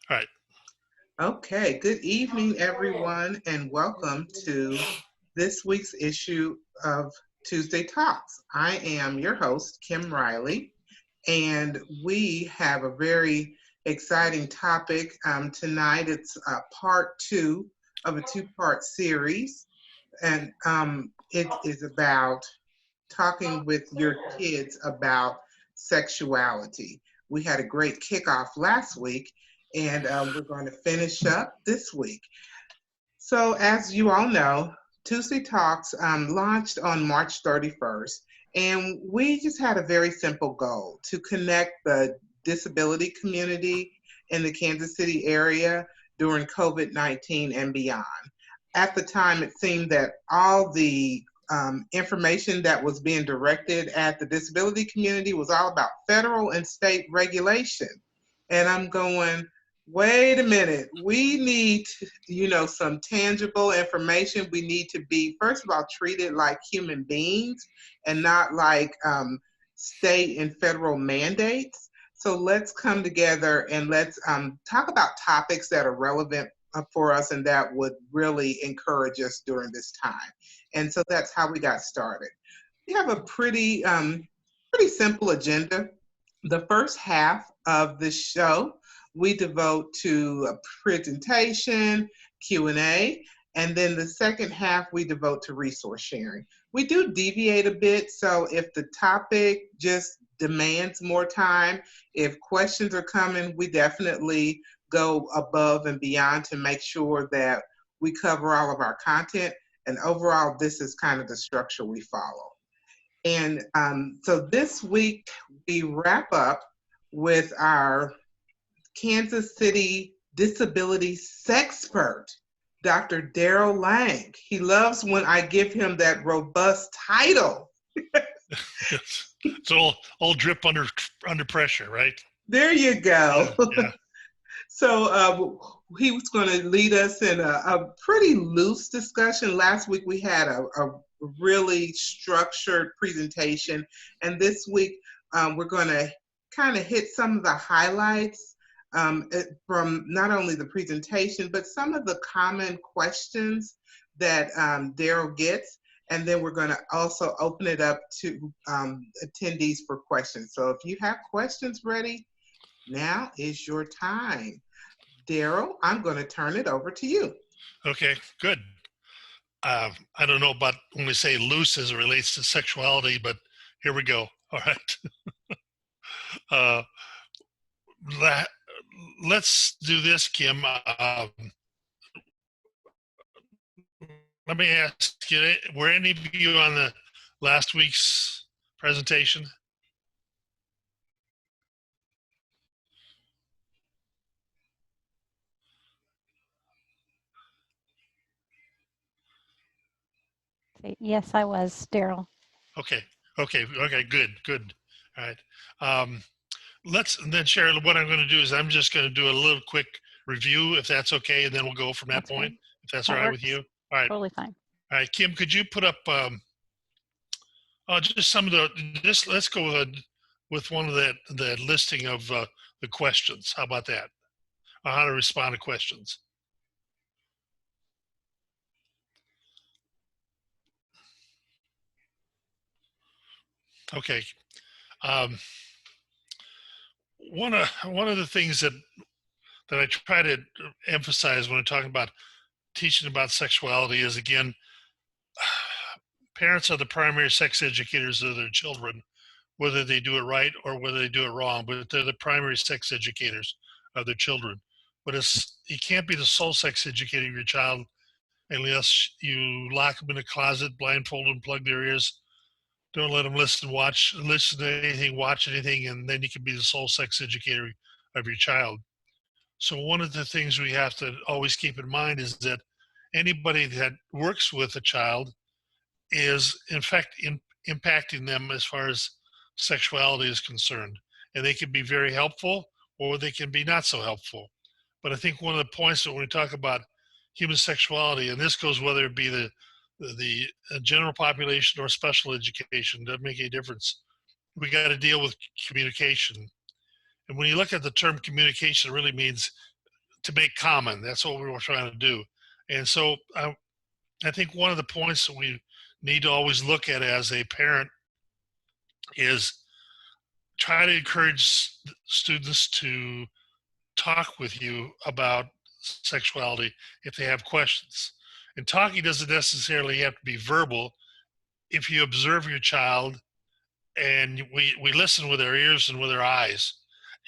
All right. Okay, good evening, everyone, and welcome to this week's issue of Tuesday Talks. I am your host, Kim Riley, and we have a very exciting topic tonight. It's part two of a two-part series, and it is about talking with your kids about sexuality. We had a great kickoff last week, and we're going to finish up this week. So, as you all know, Tuesday Talks launched on March 31st, and we just had a very simple goal to connect the disability community in the Kansas City area during COVID 19 and beyond. At the time, it seemed that all the information that was being directed at the disability community was all about federal and state regulation. And I'm going, wait a minute, we need, some tangible information. We need to be, first of all, treated like human beings and not like state and federal mandates. So let's come together and let's talk about topics that are relevant for us and that would really encourage us during this time. And so that's how we got started. We have a pretty simple agenda. The first half of the show we devote to a presentation, Q&A, and then the second half we devote to resource sharing. We do deviate a bit, so if the topic just demands more time, if questions are coming, we definitely go above and beyond to make sure that we cover all of our content. And overall, this is kind of the structure we follow. And so this week, we wrap up with our Kansas City disability sexpert, Dr. Darrel Lang. He loves when I give him that robust title. It's all drip under pressure, right? There you go. Yeah, yeah. So he was going to lead us in a pretty loose discussion. Last week we had a really structured presentation, and this week we're going to kind of hit some of the highlights from not only the presentation, but some of the common questions that Darrel gets. And then we're going to also open it up to attendees for questions. So if you have questions ready, now is your time. Darrel, I'm going to turn it over to you. Okay, good. I don't know about when we say loose as it relates to sexuality, but here we go. All right. uh, let's do this, Kim. Let me ask you, were any of you on the last week's presentation? Yes, I was, Darrel. Okay, good. All right. Let's then, Cheryl, what I'm going to do is I'm just going to do a little quick review, if that's okay, and then we'll go from that That's point, fine. if that's That all right with works. you. All right. Totally fine. All right, Kim, could you put up just some of just let's go ahead with one of the listing of the questions. How about that? How to respond to questions. Okay. Um, one of the things that I try to emphasize when I'm talking about teaching about sexuality is, again, parents are the primary sex educators of their children, whether they do it right or whether they do it wrong, but they're the primary sex educators of their children. But you can't be the sole sex educator of your child unless you lock them in a closet, blindfold them, plug their ears, don't let them listen to anything, watch anything, and then you can be the sole sex educator of your child. So one of the things we have to always keep in mind is that anybody that works with a child is, in fact, impacting them as far as sexuality is concerned. And they can be very helpful or they can be not so helpful. But I think one of the points that when we talk about human sexuality, and this goes whether it be the general population or special education, doesn't make any difference. We got to deal with communication. And when you look at the term communication, it really means to make common. That's what we were trying to do. And so I think one of the points that we need to always look at as a parent is try to encourage students to talk with you about sexuality if they have questions. And talking doesn't necessarily have to be verbal. If you observe your child and we listen with our ears and with our eyes,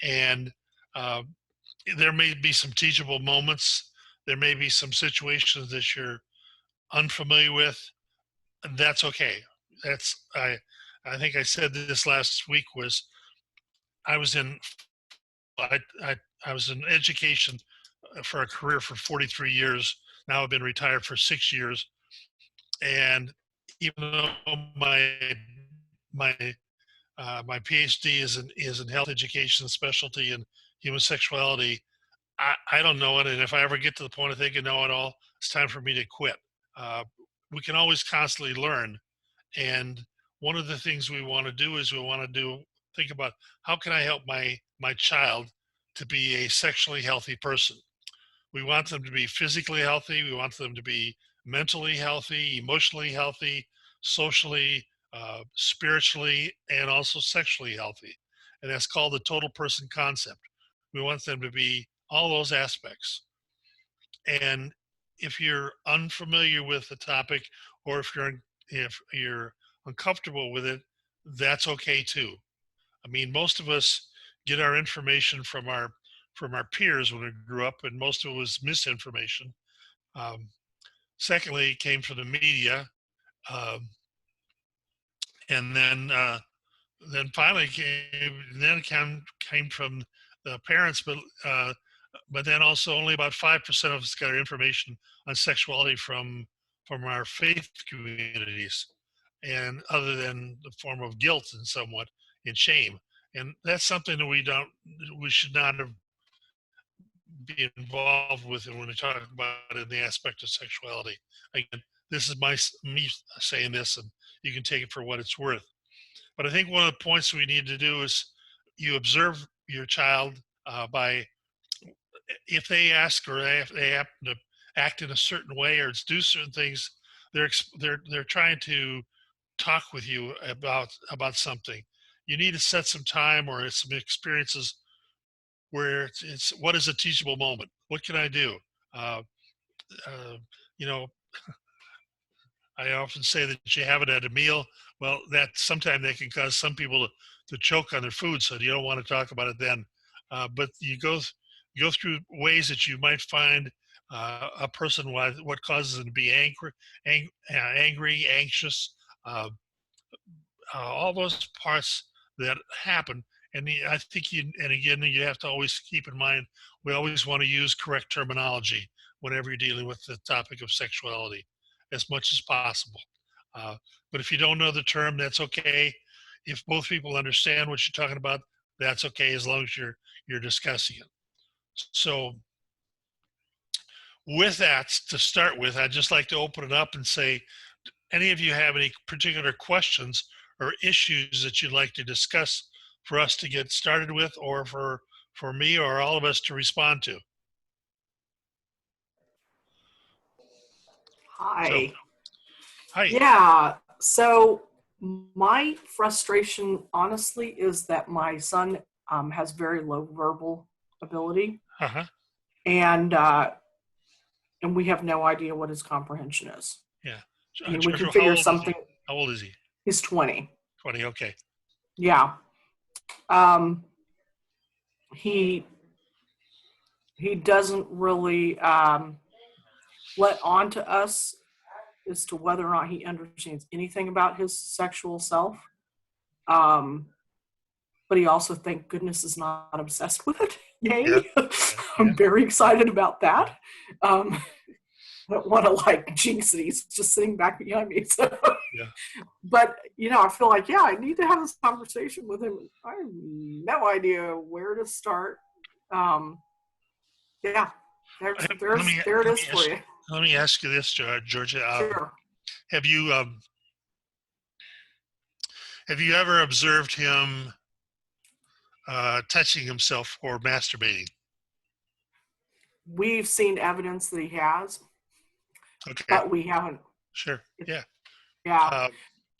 and uh, there may be some teachable moments, there may be some situations that you're unfamiliar with, and that's okay. That's I think I said this last week was I was in I, I, I was in education for a career for 43 years. Now I've been retired for 6 years. And even though my my PhD is in health education, specialty in human sexuality, I don't know it. And if I ever get to the point of thinking know it all, it's time for me to quit. Uh, we can always constantly learn. And one of the things we want to do is think about how can I help my child to be a sexually healthy person. We want them to be physically healthy. We want them to be mentally healthy, emotionally healthy, socially, spiritually, and also sexually healthy. And that's called the total person concept. We want them to be all those aspects. And if you're unfamiliar with the topic, or if you're uncomfortable with it, that's okay too. I mean, most of us get our information from our peers when we grew up, and most of it was misinformation. Um, Secondly, it came from the media, um, and then finally came from the parents, but then also only about 5% of us got our information on sexuality from our faith communities, and other than the form of guilt and somewhat and shame. And that's something that we should not have be involved with it when we talk about it in the aspect of sexuality. Again, this is me saying this, and you can take it for what it's worth. But I think one of the points we need to do is you observe your child by if they ask or if they happen to act in a certain way or do certain things, they're trying to talk with you about something. You need to set some time or some experiences where it's what is a teachable moment? What can I do? Uh, uh, you know, I often say that you have it at a meal. Well, that sometimes that can cause some people to choke on their food, so you don't want to talk about it then. But you go through ways that you might find a person what causes them to be angry, anxious, uh, all those parts that happen. And I think and again, you have to always keep in mind, we always want to use correct terminology whenever you're dealing with the topic of sexuality as much as possible. But if you don't know the term, that's okay. If both people understand what you're talking about, that's okay as long as you're discussing it. So with that to start with, I'd just like to open it up and say, any of you have any particular questions or issues that you'd like to discuss for us to get started with, or for me or all of us to respond to? Hi. So, hi. Yeah. So my frustration, honestly, is that my son has very low verbal ability, Uh-huh. and we have no idea what his comprehension is. Yeah. I mean, we Georgia, can figure something. How old is he? He's 20. 20. Okay. Yeah. He doesn't really let on to us as to whether or not he understands anything about his sexual self. But he also, thank goodness, is not obsessed with it. Yay. Yeah. I'm very excited about that. I don't want to like jinx it. He's just sitting back behind me. So. Yeah. But, I feel like, I need to have this conversation with him. I have no idea where to start. Yeah, there it is for you. Let me ask you this, Georgia. Sure. Have you ever observed him touching himself or masturbating? we've seen evidence that he has, Okay. but we haven't. Sure. Yeah. Yeah.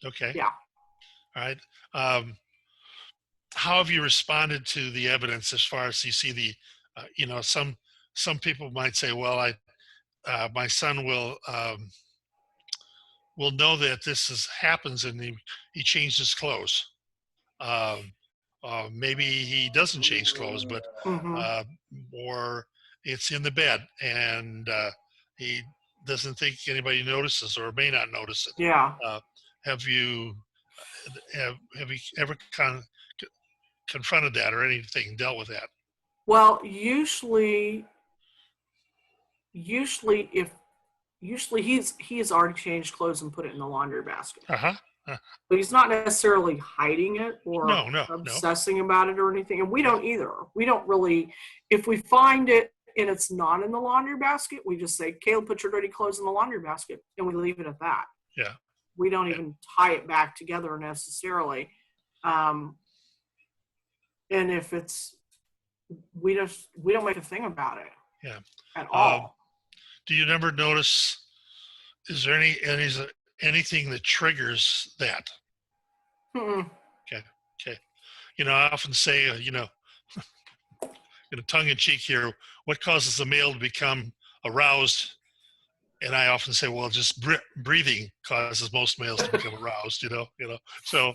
Okay. Yeah. All right. How have you responded to the evidence as far as you see the, some people might say, well, my son will know that happens, and he changed his clothes. Maybe he doesn't change clothes, but Mm-hmm. or it's in the bed, and he doesn't think anybody notices or may not notice it. Yeah. Have you ever confronted that or anything, dealt with that? Well, usually he's already changed clothes and put it in the laundry basket. Uh-huh. But he's not necessarily hiding it or No. obsessing about it or anything. And we don't either. We don't really, if we find it and it's not in the laundry basket, we just say, Caleb, put your dirty clothes in the laundry basket, and we leave it at that. Yeah. We don't even tie it back together necessarily. And if it's, we don't make a thing about it. Yeah. At all. Do you never notice, is there anything that triggers that? Mm-mm. Okay. I often say, tongue in cheek here, what causes the male to become aroused? And I often say, well, just breathing causes most males to become aroused, So,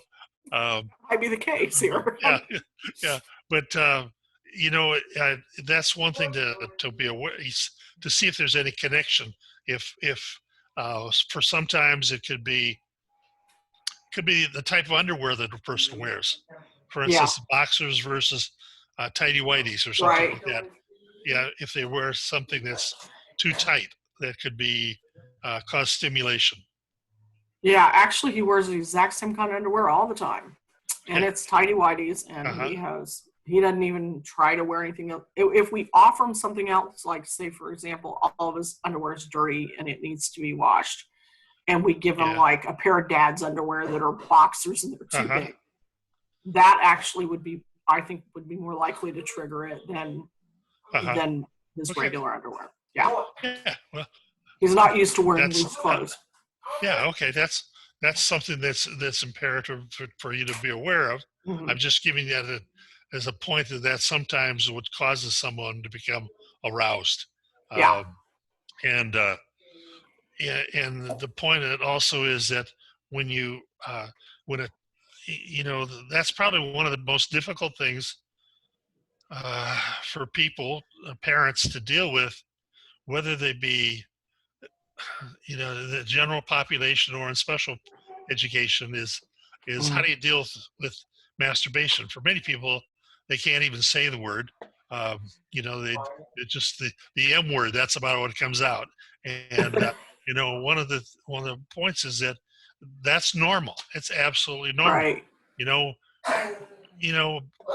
Might be the case here. yeah. But, that's one thing to be aware, to see if there's any connection. If for sometimes it could be the type of underwear that a person wears. For instance, boxers versus tighty whities or something like that. Yeah, if they wear something that's too tight, that could be cause stimulation. Yeah, actually, he wears the exact same kind of underwear all the time, and it's tighty whities, and he doesn't even try to wear anything else. If we offer him something else, like say for example, all of his underwear is dirty and it needs to be washed, and we give him like a pair of dad's underwear that are boxers and they're too big, that actually would be more likely to trigger it than his regular underwear. Yeah. Well, he's not used to wearing loose clothes. Okay. That's something that's imperative for you to be aware of. Mm-hmm. I'm just giving that as a point that sometimes what causes someone to become aroused. And the point of it also is that when that's probably one of the most difficult things for people, parents, to deal with, whether they be, the general population or in special education, is how do you deal with masturbation? For many people, they can't even say the word. They just the M word. That's about what comes out. And one of the points is that that's normal. It's absolutely normal. Right.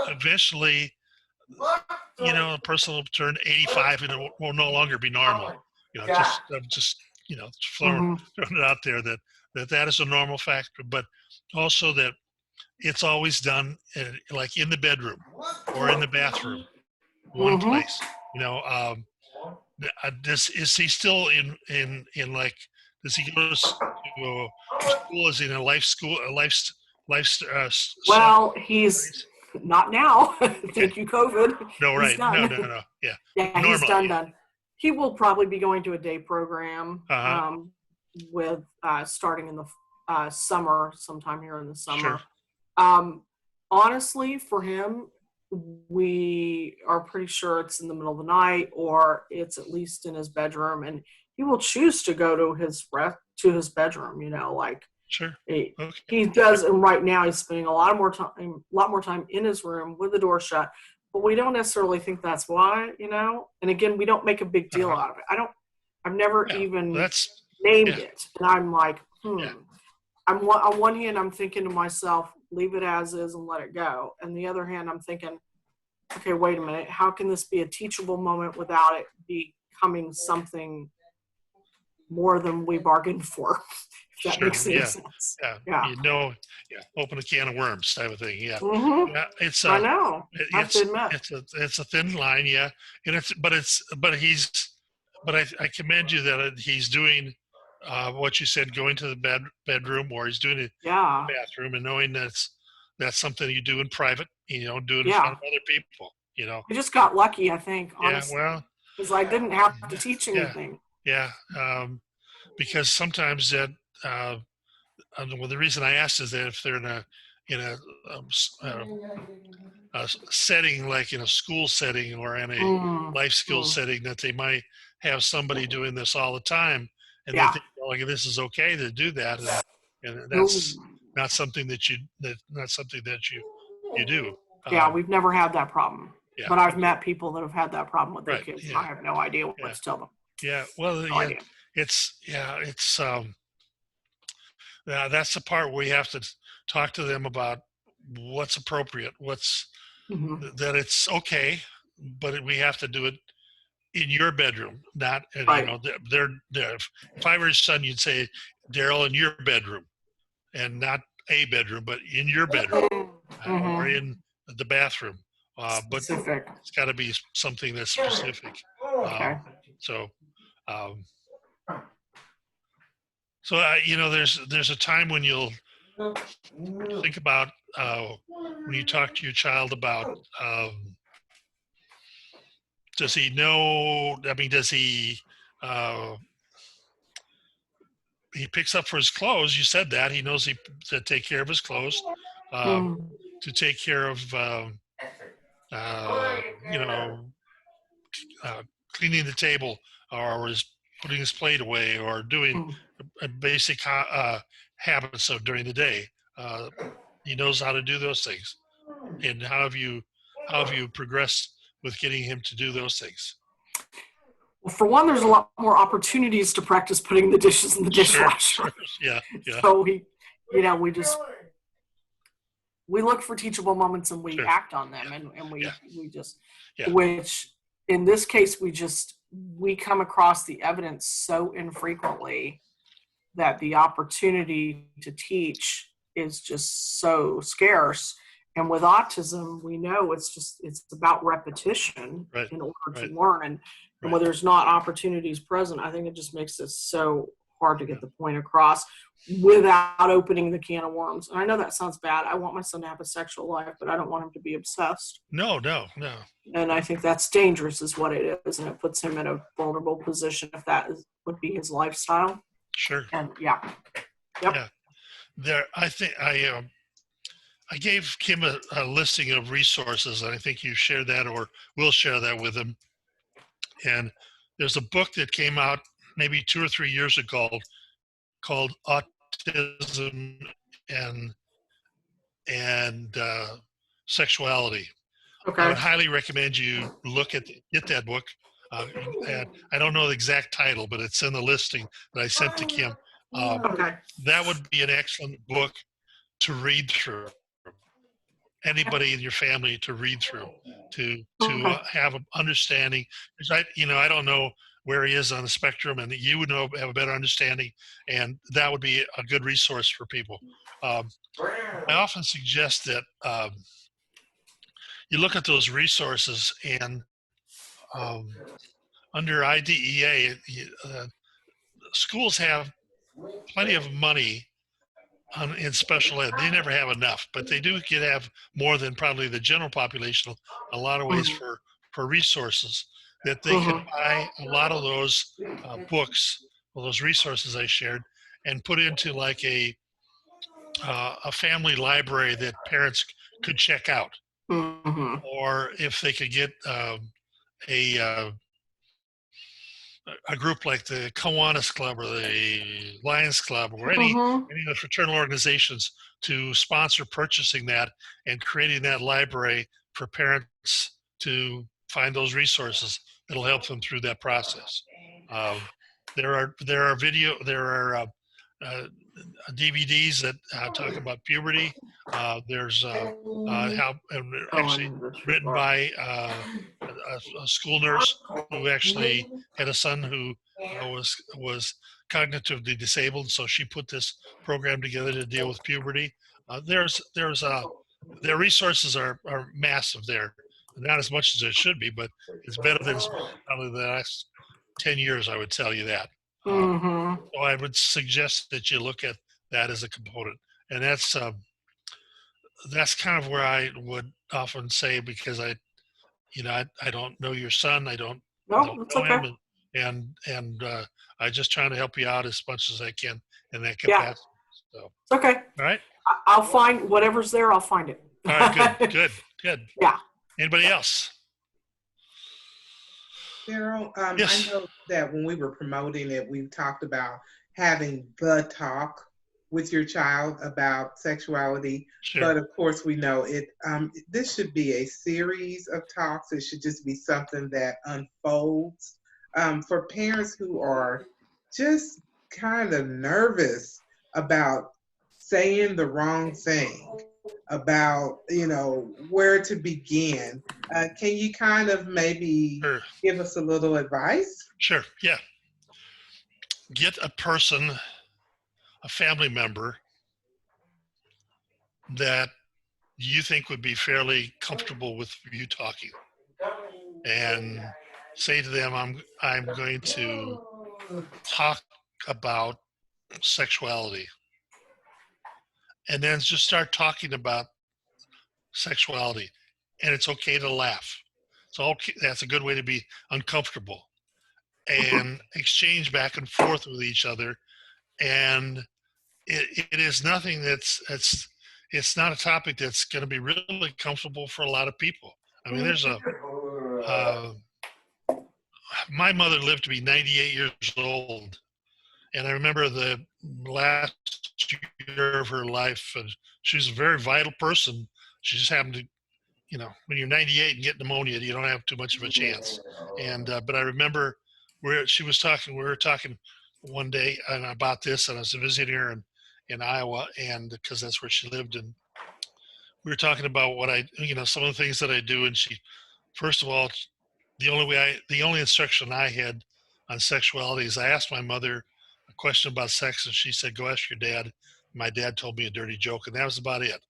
Eventually, a person will turn 85 and it will no longer be normal. Just throwing it out there that is a normal factor, but also that it's always done like in the bedroom or in the bathroom, one place. Is he still in like? Does he go to school? Is he in a life school? Well, he's not now. Thank you, COVID. No, right? No. Yeah. Yeah, he's done. He will probably be going to a day program with starting in the summer, sometime here in the summer. Sure. Honestly, for him, we are pretty sure it's in the middle of the night or it's at least in his bedroom, and he will choose to go to his bedroom. Sure. He does, and right now he's spending a lot more time in his room with the door shut. But we don't necessarily think that's why, And again, we don't make a big deal out of it. I've never even named it, and I'm like, on one hand, I'm thinking to myself, leave it as is and let it go. And the other hand, I'm thinking, okay, wait a minute. How can this be a teachable moment without it becoming something more than we bargained for. If that Sure. makes any Yeah. sense. Yeah. Yeah. You know, yeah. Open a can of worms type of thing. Yeah. Mm-hmm. Yeah. It's I know. Have to admit. it's a thin line. Yeah. And I commend you that he's doing what you said, going to the bedroom, or he's doing it in Yeah. the bathroom, and knowing that's something you do in private, do it in front Yeah. of other people, I just got lucky, I think, Yeah, honestly, well, because I didn't have to teach yeah, anything. yeah. Because sometimes well, the reason I asked is that if they're in um, s- uh, a setting like in a school setting or in a Mm, life skills mm, setting, that they might have somebody doing this all the time, and they yeah. think, well, like, this is okay to do that, and No, that's not something not something that you do. yeah, Um, we've never had that problem. yeah, But I've met people that have had that problem with their right. kids, and Yeah, I have no idea what yeah, to tell them. yeah. Well, No yeah, idea. it's that's the part where you have to talk to them about what's appropriate, Hmm. that it's okay, but we have to do it in your bedroom, not, Right. if I were his son, you'd say, Darrel, in your bedroom, and not a bedroom, but in your bedroom, or Mm-hmm. in the bathroom. But Specific. it's got to be something that's specific. Okay. So, um, there's a time when you'll think about when you talk to your child about, does he know? I mean, does he? He picks up for his clothes. You said that he knows to take care of his clothes, um, Mm, to take care of uh, you know cleaning the table, or is putting his plate away, or doing mm. a basic habits of during the day. Uh, he knows how to do those things. And how have you progressed with getting him to do those things? Well, for one, there's a lot more opportunities to practice putting the dishes in the Sure, dishwasher. sure, yeah, yeah, So we look for teachable moments and we sure, act on them, and yeah, we just, yeah, which in this case we come across the evidence so infrequently that the opportunity to teach is just so scarce. And with autism, we know it's about repetition right, in order to right, learn. And right, when there's not opportunities present, I think it just makes it so hard to yeah, get the point across without opening the can of worms. And I know that sounds bad. I want my son to have a sexual life, but I don't want him to be obsessed. no, no, no, And I think that's dangerous is what it is. And it puts him in a vulnerable position if would be his lifestyle. sure, And yeah. Yep. yeah. I think I gave Kim a listing of resources, and I think you shared that, or will share that with him. And there's a book that came out maybe 2 or 3 years ago called Autism and Sexuality. I would Okay. highly recommend you get that book. And I don't know the exact title, but it's in the listing that I sent to Kim. Okay. That would be an excellent book to read through. Anybody in your family to read through, to Okay. have an understanding. Because I don't know where he is on the spectrum, and you would have a better understanding, and that would be a good resource for people. Um, I often suggest that you look at those resources, and um, under IDEA, schools have plenty of money in special ed. They never have enough, but they do have more than probably the general population. A lot of ways Mm-hmm. for resources that they can Mm-hmm. buy a lot of those books, or those resources I shared, and put into like a family library that parents could check out, Mm-hmm. or if they could get a a group like the Kiwanis Club or the Lions Club, or any Mm-hmm. of the fraternal organizations, to sponsor purchasing that and creating that library for parents to find those resources that'll help them through that process. There are DVDs that talk about puberty. There's how actually written by a school nurse who actually had a son who was cognitively disabled, so she put this program together to deal with puberty. Their resources are massive there. Not as much as it should be, but it's better than probably the last 10 years, I would tell you that. So I would suggest that you look at that as a component. And that's kind of where I would often say, because I don't know your son, I don't know okay. him, and I just trying to help you out as much as I can in that Yeah. capacity. So, Okay. all right. I'll find whatever's there. I'll find it. All right. Good. Yeah. Anybody else? Darrel, Yes. I know that when we were promoting it, we talked about having the talk with your child about sexuality. Sure. But of course, we know it. This should be a series of talks. It should just be something that unfolds for parents who are just kind of nervous about saying the wrong thing, about where to begin. Can you kind of maybe give us a little advice? Sure. Yeah. Get a person, a family member that you think would be fairly comfortable with you talking, and say to them, I'm going to talk about sexuality, and then just start talking about sexuality, and it's okay to laugh. It's okay. That's a good way to be uncomfortable, and exchange back and forth with each other. And it is nothing it's not a topic that's going to be really comfortable for a lot of people. I mean, my mother lived to be 98 years old, and I remember the last year of her life, and she was a very vital person. She just happened to, when you're 98 and get pneumonia, you don't have too much of a chance. And but I remember we were talking one day about this, and I was visiting her in Iowa, and because that's where she lived, and we were talking about some of the things that I do. And she, first of all, the only instruction I had on sexuality is I asked my mother a question about sex, and she said, "Go ask your dad." My dad told me a dirty joke, and that was about it.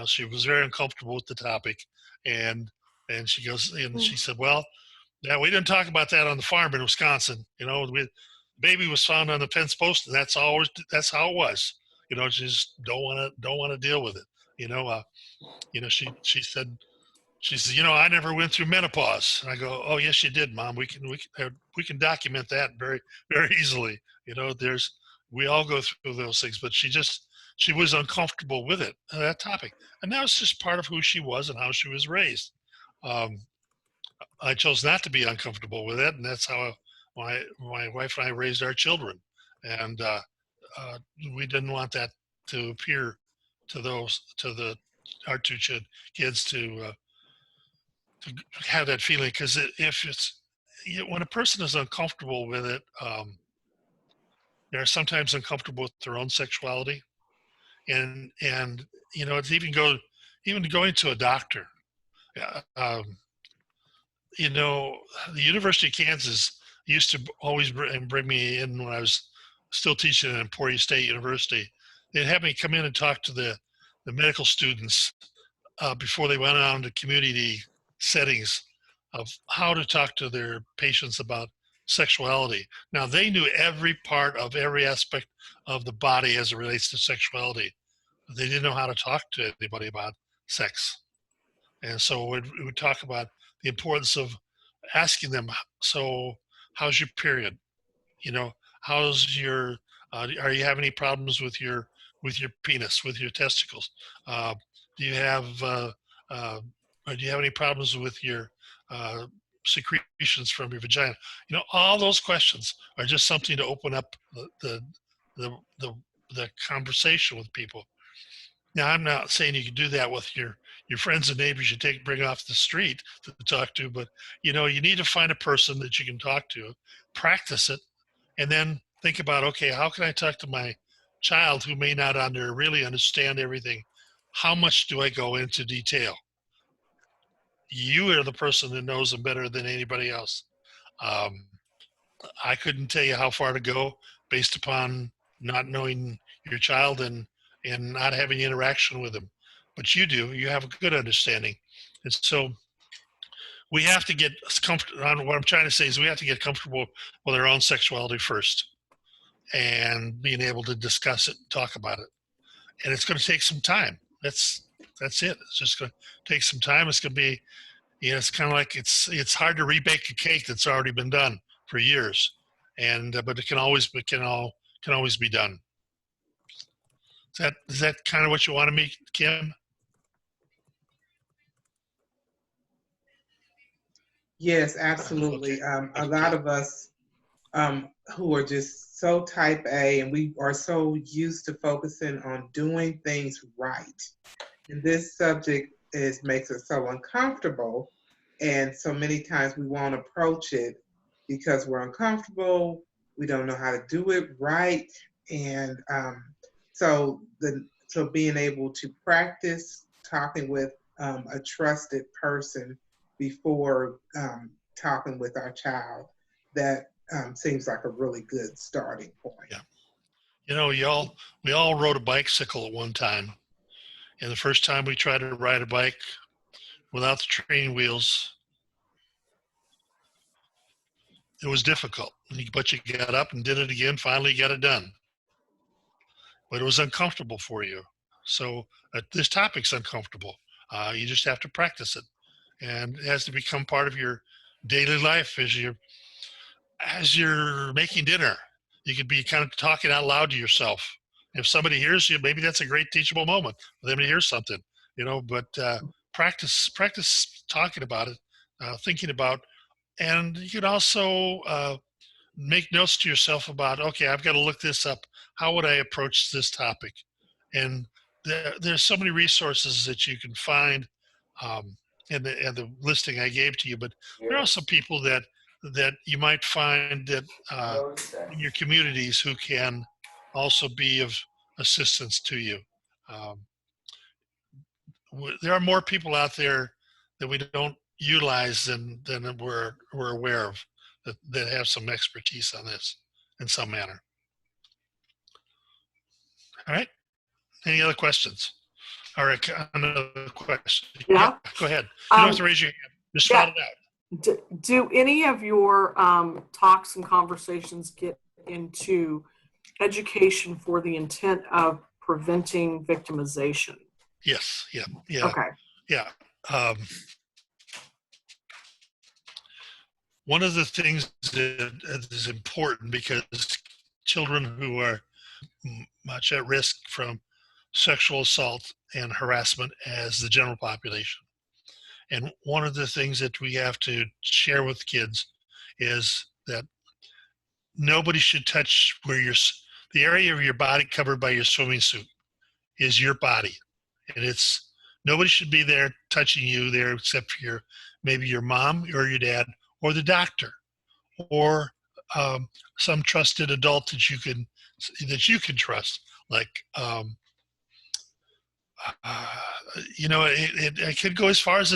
She was very uncomfortable with the topic, and she goes, and she said, "Well, yeah, we didn't talk about that on the farm in Wisconsin. Baby was found on the fence post, and that's how it was. Just don't want to deal with it. She said, I never went through menopause. And I go, oh yes, you did, Mom. We can document that very, very easily. We all go through those things, but she was uncomfortable with it, that topic, and that was just part of who she was and how she was raised. I chose not to be uncomfortable with it, and that's how my wife and I raised our children. And we didn't want that to appear to our two kids to have that feeling, because when a person is uncomfortable with it, they're sometimes uncomfortable with their own sexuality, and it's even going to a doctor. The University of Kansas used to always bring me in when I was still teaching at Emporia State University. They'd have me come in and talk to the medical students before they went on to community settings of how to talk to their patients about sexuality. Now, they knew every part of every aspect of the body as it relates to sexuality. They didn't know how to talk to anybody about sex. And so we would talk about the importance of asking them, so how's your period? How's your, are you having any problems with your penis, with your testicles? Do you have any problems with your secretions from your vagina? All those questions are just something to open up the conversation with people. Now, I'm not saying you can do that with your friends and neighbors you bring off the street to talk to, but you need to find a person that you can talk to, practice it, and then think about, okay, how can I talk to my child who may not really understand everything, how much do I go into detail? You are the person that knows them better than anybody else. Um, I couldn't tell you how far to go based upon not knowing your child and not having interaction with them. But you do. You have a good understanding. And so we have to get comfortable. What I'm trying to say is we have to get comfortable with our own sexuality first and being able to discuss it and talk about it. And it's going to take some time. That's it. It's just going to take some time. It's going to be, it's kind of like it's hard to rebake a cake that's already been done for years, and but it can always be done. Is that kind of what you want to me, Kim? Yes, absolutely. A lot of us who are just so type A, and we are so used to focusing on doing things right. And this subject makes us so uncomfortable. And so many times we won't approach it because we're uncomfortable. We don't know how to do it right. And so being able to practice talking with a trusted person before talking with our child, that seems like a really good starting point. Yeah. We all rode a bicycle at one time. And the first time we tried to ride a bike without the training wheels, it was difficult. But you got up and did it again, finally got it done. But it was uncomfortable for you. So this topic's uncomfortable. You just have to practice it. And it has to become part of your daily life as you're making dinner. You could be kind of talking out loud to yourself. If somebody hears you, maybe that's a great teachable moment for them to hear something, but practice talking about it, thinking about, and you can also make notes to yourself about, okay, I've got to look this up. How would I approach this topic? And there's so many resources that you can find in the listing I gave to you, but there are also people that you might find that in your communities who can also be of assistance to you. There are more people out there that we don't utilize than we're aware of that have some expertise on this in some manner. All right. Any other questions? All right. Another question. Yeah. Go ahead. You don't have to raise your hand. Just shout it out. Do any of your talks and conversations get into education for the intent of preventing victimization? Yes. Yeah. Okay. Yeah. One of the things that is important, because children who are much at risk from sexual assault and harassment as the general population. And one of the things that we have to share with kids is that nobody should touch the area of your body covered by your swimming suit is your body. And nobody should be there touching you there except for maybe your mom or your dad or the doctor or some trusted adult that you can trust. Like, it could go as far as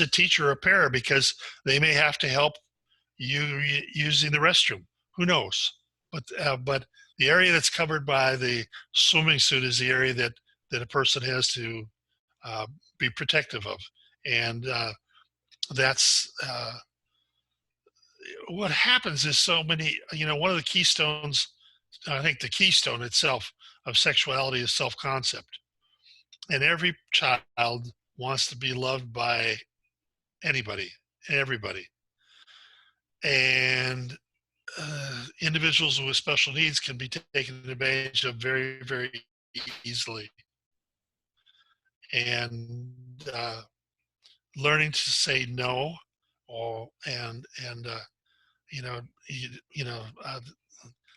a teacher or a parent, because they may have to help you using the restroom. Who knows? But the area that's covered by the swimming suit is the area that a person has to be protective of, and that's what happens. Is so many. One of the keystones, I think the keystone itself of sexuality is self-concept. And every child wants to be loved by anybody, everybody. And individuals with special needs can be taken advantage of very, very easily. And learning to say no, the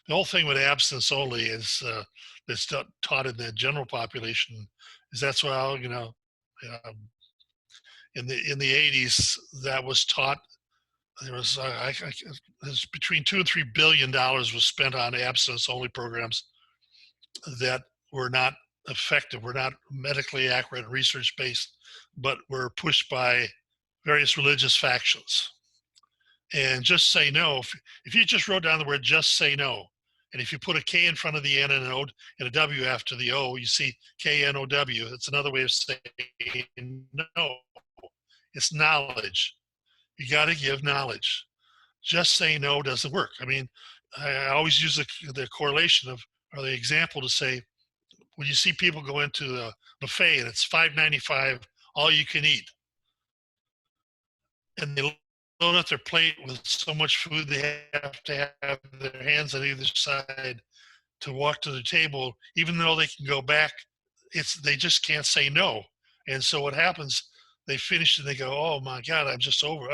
whole thing with abstinence only is that's taught in the general population. Is that's why in the 80s that was taught. There was between $2 and $3 billion was spent on abstinence only programs that were not effective, were not medically accurate, research-based, but were pushed by various religious factions. And just say no. If you just wrote down the word just say no, and if you put a K in front of the N and an O and a W after the O, you see KNOW. That's another way of saying no. It's knowledge. You got to give knowledge. Just saying no doesn't work. I mean, I always use the correlation of, or the example to say, when you see people go into the buffet and it's $5.95, all you can eat, and they load up their plate with so much food they have to have their hands on either side to walk to the table, even though they can go back, they just can't say no. And so what happens, they finish and they go, oh my God, I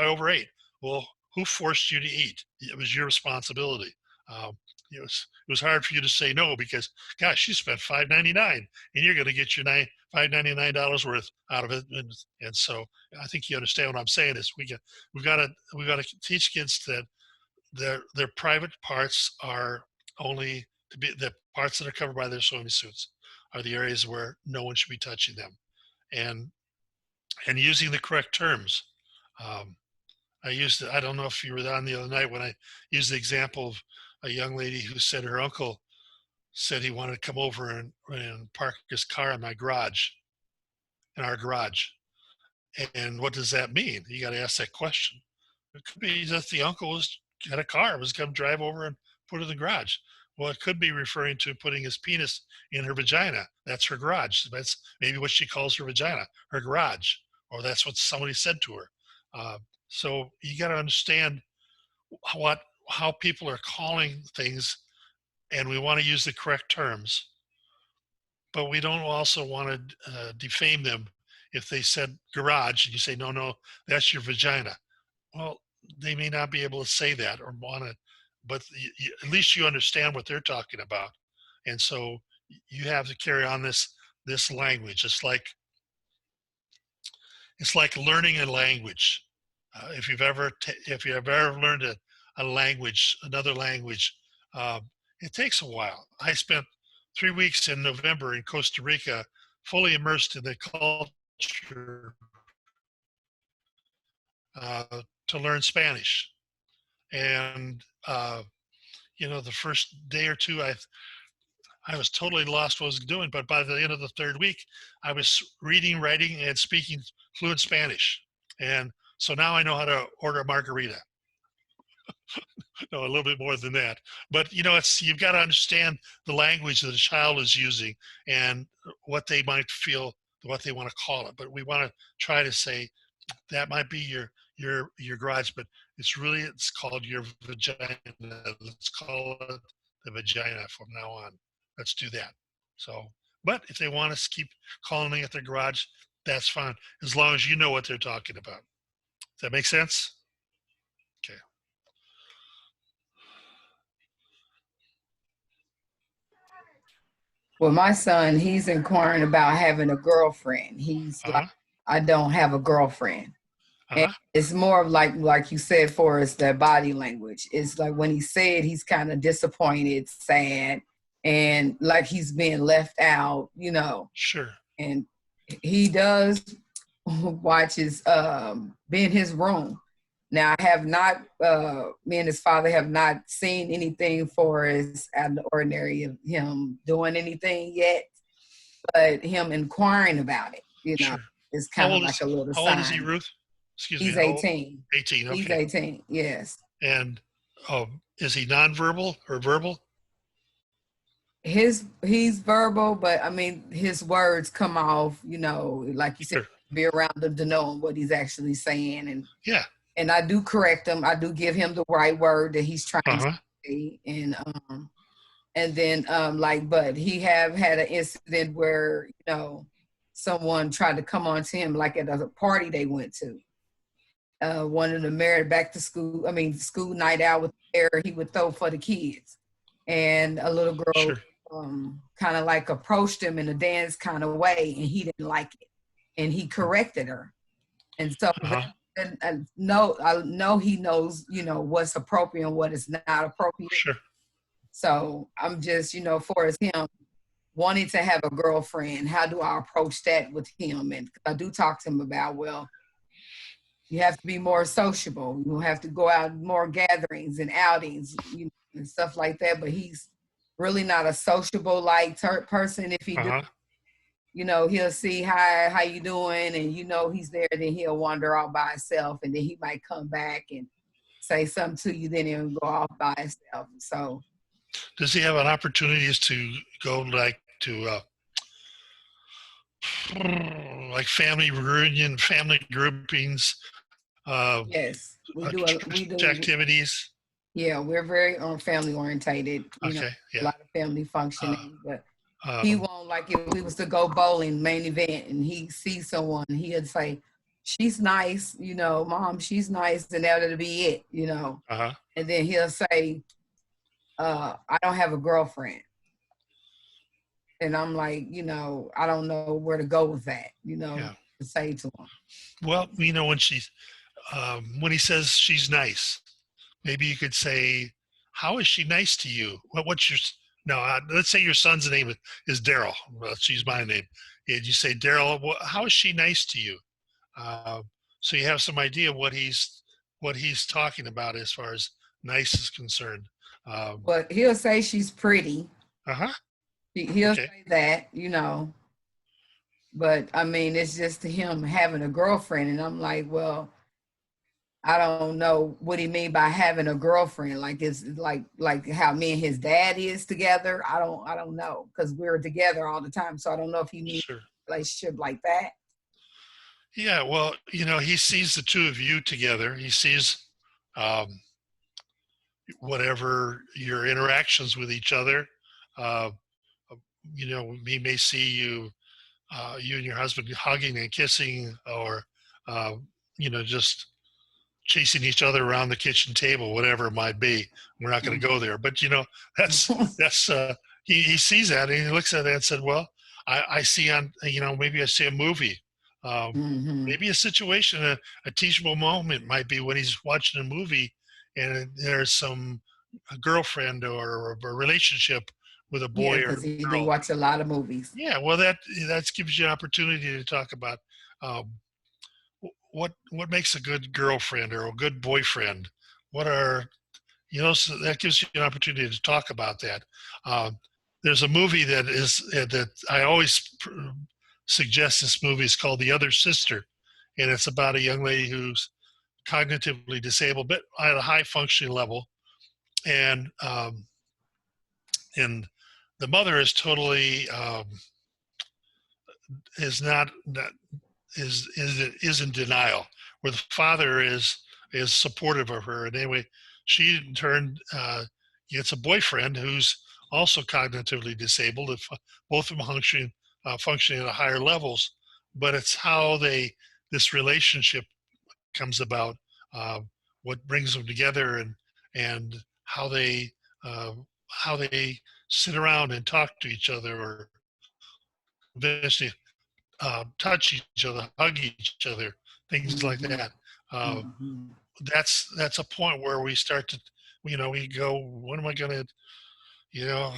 overate. Well, who forced you to eat? It was your responsibility. It was hard for you to say no because, gosh, you spent $5.99 and you're going to get your $5.99 worth out of it. And so I think you understand what I'm saying is we've got to teach kids that their private parts are only to be the parts that are covered by their swimming suits are the areas where no one should be touching them, and using the correct terms. I don't know if you were on the other night when I used the example of a young lady who said her uncle said he wanted to come over and park his car in our garage. And what does that mean? You got to ask that question. It could be that the uncle had a car, was going to drive over and put it in the garage. Well, it could be referring to putting his penis in her vagina. That's her garage. That's maybe what she calls her vagina, her garage, or that's what somebody said to her. So you got to understand how people are calling things, and we want to use the correct terms, but we don't also want to defame them. If they said garage and you say, no, that's your vagina. Well, they may not be able to say that or want to, but at least you understand what they're talking about. And so you have to carry on this language. It's like learning a language. If you've ever learned a language, another language, it takes a while. I spent 3 weeks in November in Costa Rica, fully immersed in the culture to learn Spanish. And the first day or two, I was totally lost what I was doing. But by the end of the third week, I was reading, writing, and speaking fluent Spanish. And so now I know how to order a margarita. No, a little bit more than that. But you've got to understand the language that a child is using and what they might feel, what they want to call it. But we want to try to say that might be your garage, but it's called your vagina. Let's call it the vagina from now on. Let's do that. So, but if they want us to keep calling it their garage, that's fine, as long as you know what they're talking about. Does that make sense? Okay. Well, my son, he's inquiring about having a girlfriend. He's like, I don't have a girlfriend. And it's more of like you said, for us, that body language. It's like when he said he's kind of disappointed, sad, and like he's being left out, Sure. And he does watch be in his room. Now, I have not, me and his father have not seen anything for us out of the ordinary of him doing anything yet, but him inquiring about it, Sure. is kind of like a little sign. How old is he, Ruth? Excuse me. He's 18. 18, okay. He's 18, yes. And is he nonverbal or verbal? He's verbal, but I mean, his words come off, like you said, Sure. Be around him to know what he's actually saying. And yeah. And I do correct him. I do give him the right word that he's trying to say. And then but he have had an incident where, someone tried to come on to him, like at a party they went to. One of the married back to school, school night out with air he would throw for the kids. And a little girl Sure. kind of like approached him in a dance kind of way, and he didn't like it. And he corrected her. And so and I know he knows, what's appropriate and what is not appropriate. Sure. So I'm just, for him, wanting to have a girlfriend. How do I approach that with him? And I do talk to him about, well, you have to be more sociable. You have to go out more gatherings and outings, and stuff like that. But he's really not a sociable like person. If he do, he'll see how you doing, and he's there. Then he'll wander off by himself, and then he might come back and say something to you. Then he'll go off by himself. So, does he have an opportunities to go like to like family reunion, family groupings? Yes, we do activities. Yeah, we're very family orientated. Okay, yeah. A lot of family functioning, but he won't, like if we was to go bowling main event and he sees someone, he'd say, "She's nice, Mom, she's nice," and that'll be it, And then he'll say, "I don't have a girlfriend." And I'm like, I don't know where to go with that, to say to him. Well, when he says she's nice, maybe you could say, "How is she nice to you? What's your?" No, let's say your son's name is Darrel. Well, she's my name. And you say, "Darrel, how is she nice to you?" So you have some idea what he's talking about as far as nice is concerned. But he'll say she's pretty. He'll say that, But I mean, it's just him having a girlfriend, and I'm like, well, I don't know what he mean by having a girlfriend. Like it's like how me and his dad is together. I don't know, because we're together all the time. So I don't know if he means a relationship like that. Yeah, well, he sees the two of you together. He sees whatever your interactions with each other. He may see you and your husband hugging and kissing, or just chasing each other around the kitchen table, whatever it might be. We're not going to go there, but that's he sees that and he looks at it and said, well, I see on, maybe I see a movie, maybe a situation, a teachable moment might be when he's watching a movie and there's a girlfriend or a relationship with a boy or a girl. He do watch a lot of movies. Yeah, well, that gives you an opportunity to talk about what makes a good girlfriend or a good boyfriend. What are so that gives you an opportunity to talk about that. There's a movie that I always suggest. This movie is called The Other Sister, and it's about a young lady who's cognitively disabled, but at a high functioning level, and the mother is totally is in denial, where the father is supportive of her. And anyway, she in turn gets a boyfriend who's also cognitively disabled, if both of them functioning at higher levels. But it's how this relationship comes about, what brings them together, and how they sit around and talk to each other, or eventually touch each other, hug each other, things like that. That's a point where we start to, we go, what am I going to,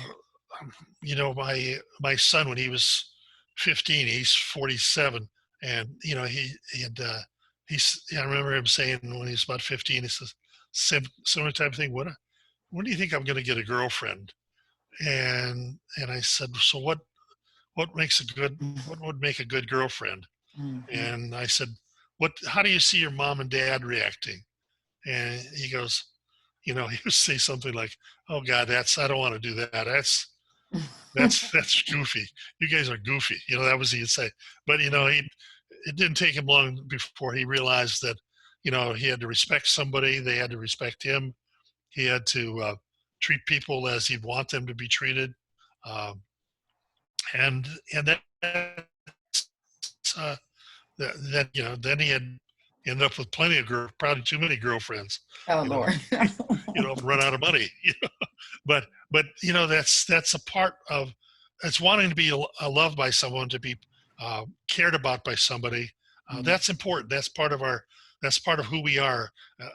my son, when he was 15, he's 47, and I remember him saying when he was about 15, he says, similar type of thing. When do you think I'm going to get a girlfriend? And I said, so what would make a good girlfriend? And I said, how do you see your mom and dad reacting? And he goes, he would say something like, oh God, I don't want to do that. That's goofy. You guys are goofy. That was what he'd say. But, it didn't take him long before he realized that, he had to respect somebody. They had to respect him. He had to treat people as he'd want them to be treated. And then he had ended up with plenty of probably too many girlfriends. Oh Lord. Run out of money. But that's a part of, it's wanting to be loved by someone, to be cared about by somebody. That's important. That's part of who we are.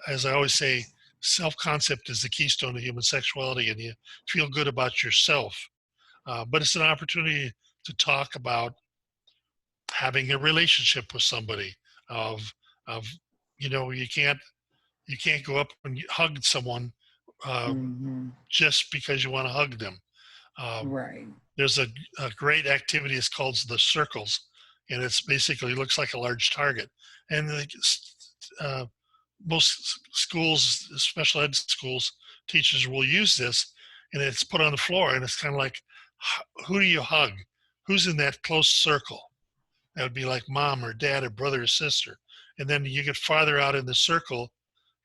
As I always say, self-concept is the keystone of human sexuality, and you feel good about yourself. but it's an opportunity to talk about having a relationship with somebody. Of you can't go up and hug someone just because you want to hug them. Right. There's a great activity. It's called the circles, and it's basically looks like a large target. And most schools, special ed schools, teachers will use this, and it's put on the floor, and it's kind of like, who do you hug? Who's in that close circle? That would be like mom or dad or brother or sister. And then you get farther out in the circle.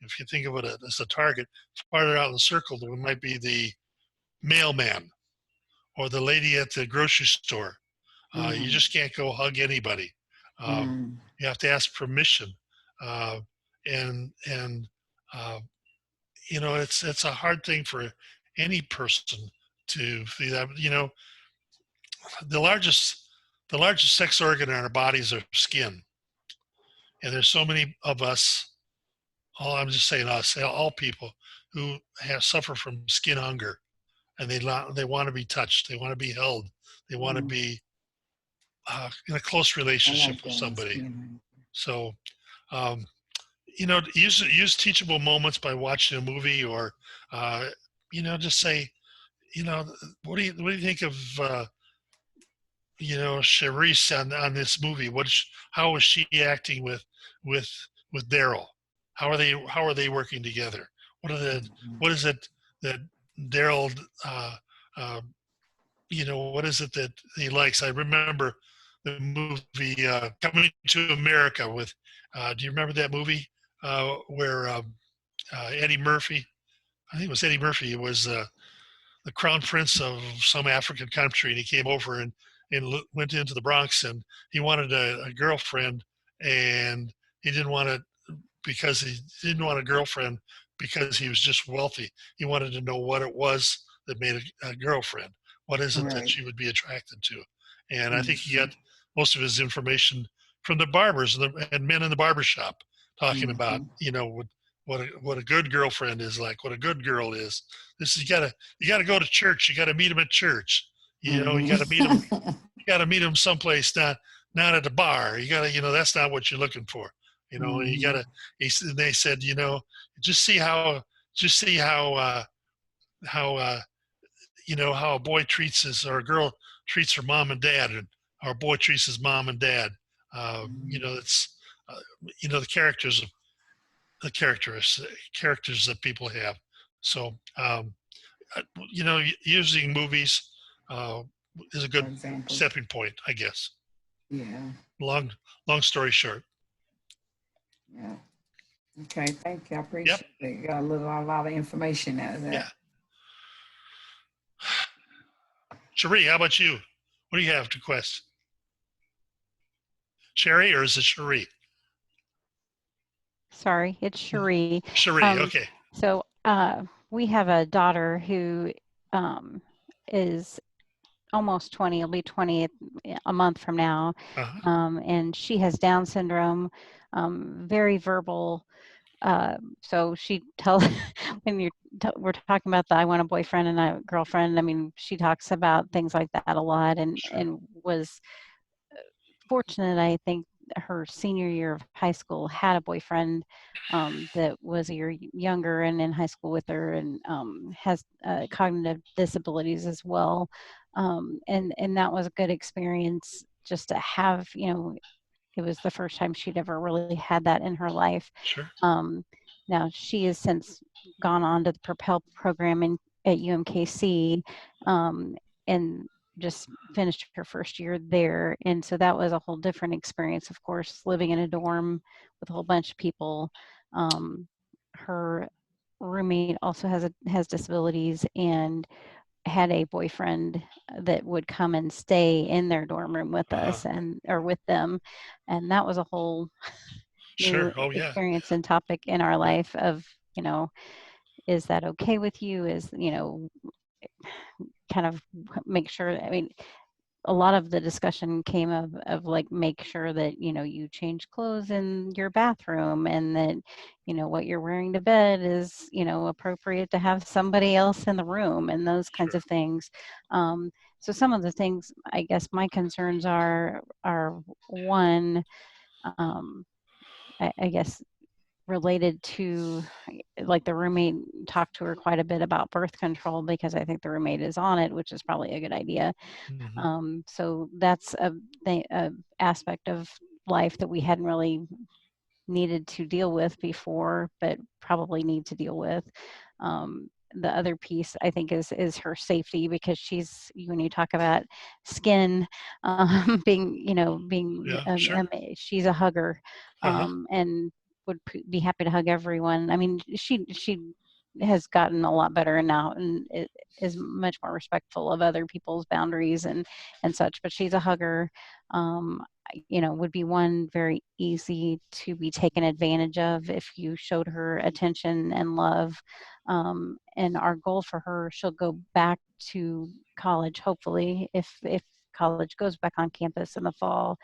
If you think of it as a target, farther out in the circle, there might be the mailman or the lady at the grocery store. You just can't go hug anybody. You have to ask permission. And it's a hard thing for any person to feel that. The largest sex organ in our bodies are skin, and there's so many of us. I'm just saying us, all people who suffer from skin hunger, and they want to be touched, they want to be held, they want to be in a close relationship with somebody. So, use teachable moments by watching a movie, or just say, what do you think of Charisse on this movie? How is she acting with Darrel? How are they working together? What is it that Darrel what is it that he likes? I remember the movie Coming to America with do you remember that movie where Eddie Murphy, I think it was Eddie Murphy, it was the crown prince of some African country, and he came over and went into the Bronx, and he wanted a girlfriend, and he didn't want a girlfriend because he was just wealthy. He wanted to know what it was that made a girlfriend. What is it that she would be attracted to? And I think he got most of his information from the barbers and men in the barber shop talking about, what a good girlfriend is like, what a good girl is. This is you gotta go to church. You gotta meet them at church. You gotta meet them. You gotta meet them someplace, not at the bar. You gotta, that's not what you're looking for. You gotta. They said, just see how how a boy treats or a girl treats her mom and dad, or a boy treats his mom and dad. It's the characters that people have. So using movies is a good stepping point, I guess. Yeah. Long story short. Yeah. Okay. Thank you. I appreciate it. You got a lot of information out of that. Yeah. Cherie, how about you? What do you have to quest? Sherry, or is it Cherie? Sorry, it's Cherie. Cherie, okay. So we have a daughter who is almost 20. It'll be 20 a month from now. And she has Down syndrome, very verbal. So she tells, when we're talking about the I want a boyfriend and a girlfriend, I mean, she talks about things like that a lot, and was fortunate, I think, her senior year of high school had a boyfriend that was a year younger and in high school with her, and has cognitive disabilities as well. And that was a good experience just to have, it was the first time she'd ever really had that in her life. Sure. Now she has since gone on to the Propel program at UMKC, and just finished her first year there. And so that was a whole different experience, of course, living in a dorm with a whole bunch of people. Her roommate also has disabilities, and had a boyfriend that would come and stay in their dorm room with us or with them. And that was a whole new experience and topic in our life of, is that okay with you? Is, kind of make sure, I mean, a lot of the discussion came of like, make sure that, you change clothes in your bathroom, and that, what you're wearing to bed is, appropriate to have somebody else in the room, and those kinds of things. So some of the things, I guess, my concerns are one, I guess, related to, like, the roommate talked to her quite a bit about birth control because I think the roommate is on it, which is probably a good idea. So that's a aspect of life that we hadn't really needed to deal with before, but probably need to deal with. The other piece I think is her safety, because she's, when you talk about skin, being, Yeah, sure. she's a hugger, Uh-huh. and would be happy to hug everyone. I mean, she has gotten a lot better now, and is much more respectful of other people's boundaries and such. But she's a hugger. Would be one very easy to be taken advantage of if you showed her attention and love. And our goal for her, she'll go back to college, hopefully, if college goes back on campus in the fall,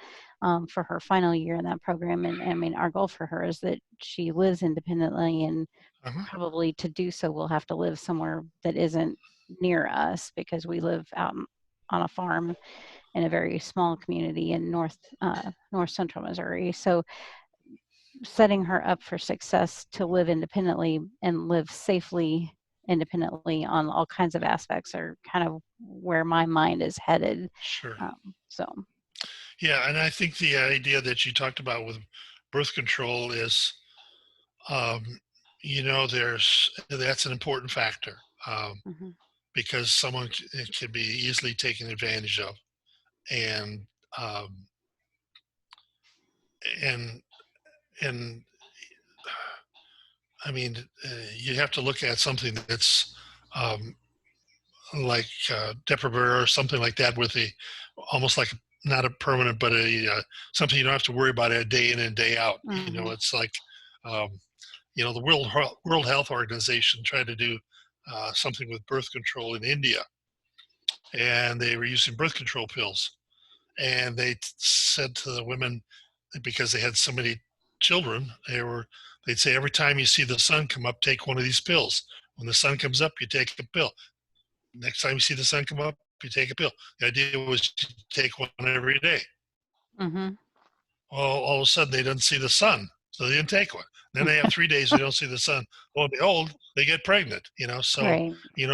for her final year in that program. And I mean, our goal for her is that she lives independently, and Uh-huh. probably to do so, we'll have to live somewhere that isn't near us, because we live out on a farm in a very small community in north central Missouri. So setting her up for success to live independently and live safely independently on all kinds of aspects are kind of where my mind is headed. Sure. So Yeah, and I think the idea that you talked about with birth control is, that's an important factor, mhm. because someone it can be easily taken advantage of, and um, and and I mean, you have to look at something that's, um, like Depo-Provera or something like that, with a almost like not a permanent, but a something you don't have to worry about a day in and day out. Mhm. It's like, um, the World Health Organization tried to do something with birth control in India, and they were using birth control pills, and they said to the women, because they had so many children, they'd say, every time you see the sun come up, take one of these pills. When the sun comes up, you take a pill. Next time you see the sun come up, you take a pill. The idea was to take one every day. Mhm. Well, all of a sudden they didn't see the sun, so they didn't take one. Then they have 3 days they don't see the sun. Lo and behold, they get pregnant. So Right. you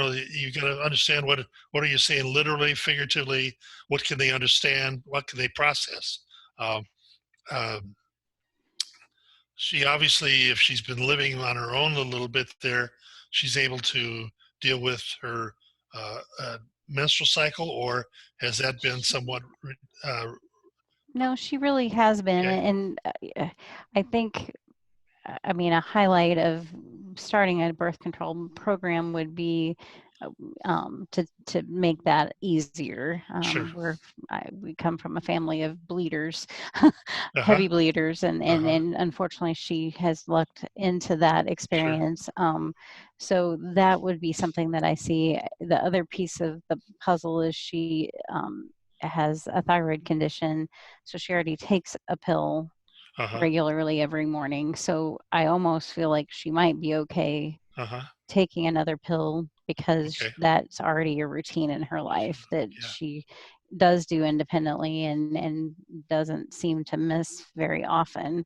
got to understand what are you saying, literally, figuratively. What can they understand? What can they process? Um, um, she obviously, if she's been living on her own a little bit there, she's able to deal with her menstrual cycle, or has that been somewhat uh, No, she really has been, okay? and I think, I mean, a highlight of starting a birth control program would be, to make that easier. Sure. We come from a family of bleeders, Uh-huh. heavy bleeders, Uh-huh. and unfortunately she has lucked into that Sure. experience. So that would be something that I see. The other piece of the puzzle is she has a thyroid condition, so she already takes a pill Uh-huh. regularly every morning. So I almost feel like she might be okay Uh-huh. taking another pill, because Okay. that's already a routine in her life that Yeah. she does do independently, and doesn't seem to miss very often.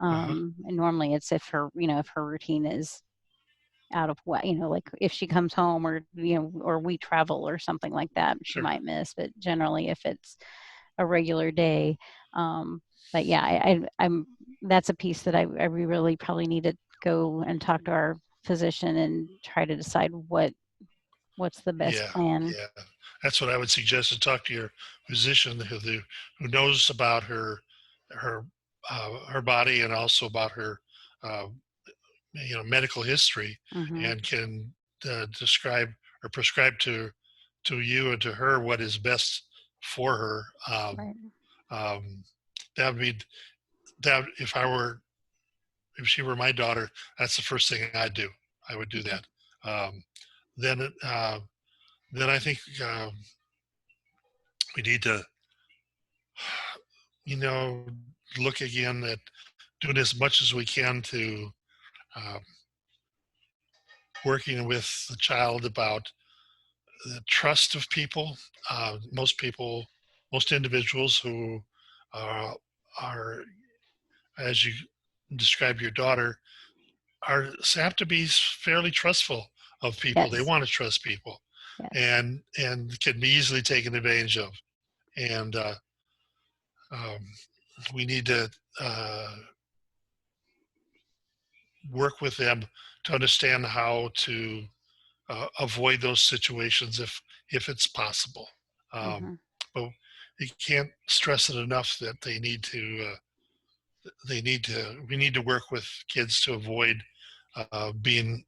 Uh-huh. And normally it's if her routine is out of what, like if she comes home, or or we travel or something like that, she Sure. might miss. But generally, if it's a regular day. But yeah, I'm that's a piece that we really probably need to go and talk to our physician and try to decide what's the best Yeah. plan. Yeah. That's what I would suggest, to talk to your physician who knows about her her body, and also about her uh, medical history, Hmm. and can describe or prescribe to you and to her what is best for her. Right. Um, that would be that if she were my daughter, that's the first thing I'd do. I would do Okay. that. Um, then then I think we need to, you know, look again at doing as much as we can to um, working with the child about the trust of people. Most individuals who are, as you describe your daughter, have to be fairly trustful of people. They Yes. want to trust people, Yes. and can be easily taken advantage of. And we need to work with them to understand how to avoid those situations if it's possible. Mm-hmm. But you can't stress it enough that we need to work with kids to avoid being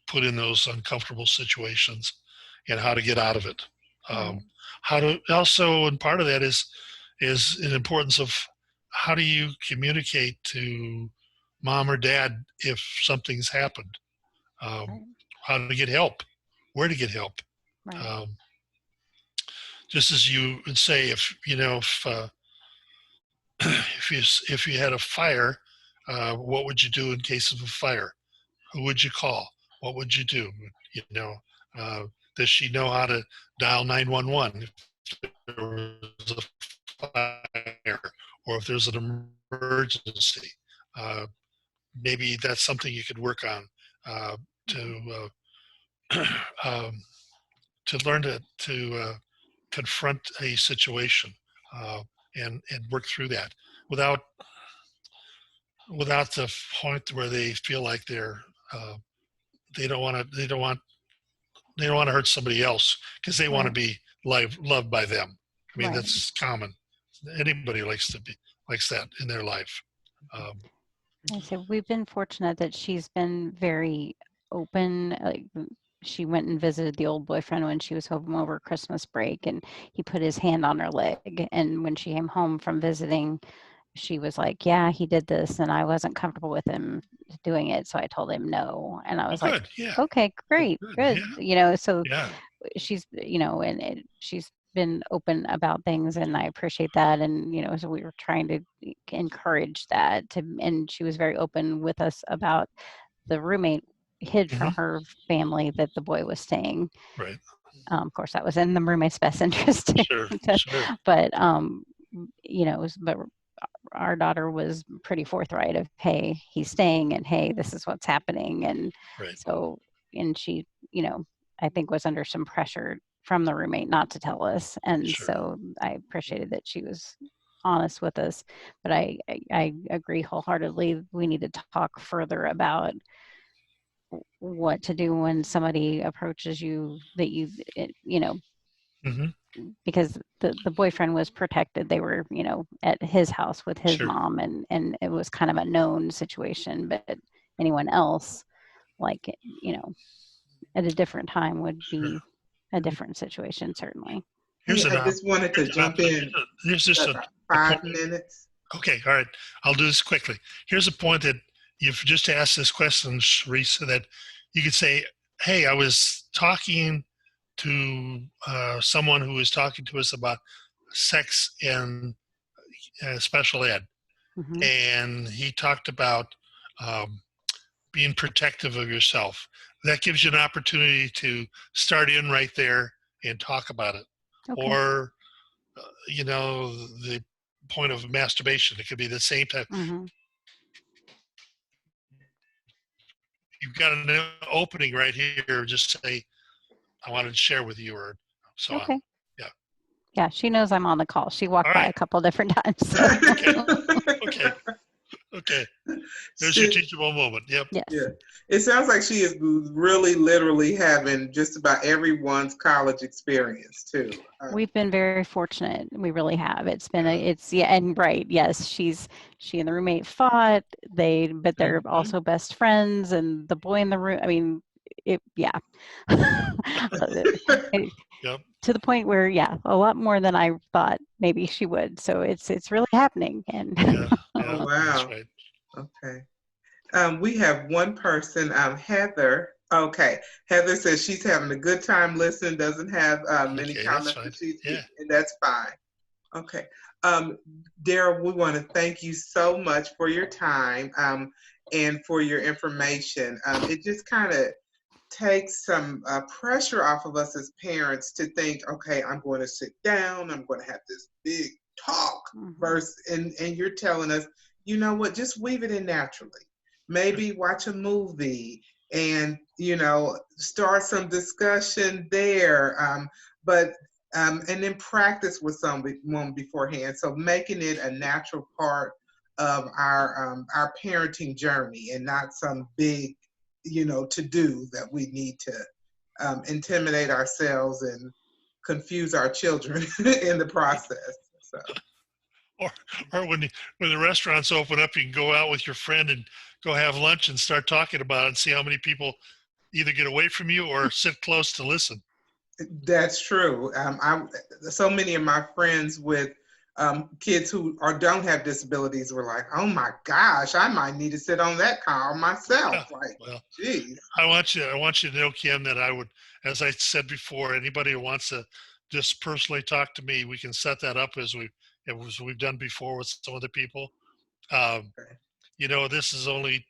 put in those uncomfortable situations, and how to get out of it. Right. How to also, and part of that is an importance of how do you communicate to mom or dad if something's happened. Right. How to get help, where to get help. Right. Just as you would say, if if you had a fire, what would you do in case of a fire? Who would you call? What would you do? You know, does she know how to dial 911 if there was a fire or if there's an emergency? Maybe that's something you could work on to to learn to confront a situation and work through that without the point where they feel like they don't want to hurt somebody else because they want to be loved by them. I mean, Right. that's common. Anybody likes that in their life. I said we've been fortunate that she's been very open. Like she went and visited the old boyfriend when she was home over Christmas break, and he put his hand on her leg. And when she came home from visiting, she was like, "Yeah, he did this, and I wasn't comfortable with him doing it, so I told him no." And I was like, Good. Yeah. "Okay, great, good." So Yeah. she's, and she's been open about things, and I appreciate that. And so we were trying to encourage that and she was very open with us about the roommate hid from her family that the boy was staying. Right. Of course, that was in the roommate's best interest. Sure. But but our daughter was pretty forthright of, hey, he's staying, and hey, this is what's happening. And right. So, and she, I think was under some pressure from the roommate not to tell us. And so I appreciated that she was honest with us, but I agree wholeheartedly. We need to talk further about what to do when somebody approaches you that Mm-hmm. because the boyfriend was protected. They were, at his house with his mom, and it was kind of a known situation. But anyone else, like, at a different time would be a different situation, certainly. I just wanted to jump in. Here's just 5 minutes. Okay, all right. I'll do this quickly. Here's a point that you've just asked this question, Sharice, that you could say, hey, I was talking to someone who was talking to us about sex and special ed. Mm-hmm. And he talked about being protective of yourself. That gives you an opportunity to start in right there and talk about it. Okay. Or, the point of masturbation, it could be the same type. Mm-hmm. You've got an opening right here. Just say, I wanted to share with you, or so on. Yeah. Yeah, she knows I'm on the call. She walked by a couple different times. So. Okay. There's your teachable moment. Yep. Yes. Yeah. It sounds like she is really literally having just about everyone's college experience too. We've been very fortunate. We really have. It's been and right. Yes. She and the roommate fought. But they're also best friends, and the boy in the room, I mean, yeah. Yep. To the point where, a lot more than I thought maybe she would. So it's really happening. And oh, wow. That's right. Okay. We have one person, Heather. Okay. Heather says she's having a good time listening, doesn't have many comments. And that's fine. Okay. Darrel, we want to thank you so much for your time and for your information. It just kind of takes some pressure off of us as parents to think, okay, I'm going to sit down, I'm going to have this big talk, versus, and you're telling us, you know what, just weave it in naturally. Maybe watch a movie and, start some discussion there. And then practice with someone beforehand. So making it a natural part of our parenting journey, and not some big, to do that we need to intimidate ourselves and confuse our children in the process. So. Or when the restaurants open up, you can go out with your friend and go have lunch and start talking about it and see how many people either get away from you or sit close to listen. That's true. So many of my friends with kids who don't have disabilities were like, "Oh my gosh, I might need to sit on that call myself." Yeah, like, well, geez. I want you to know, Kim, that I would, as I said before, anybody who wants to just personally talk to me, we can set that up as we've done before with some other people. Okay. This is only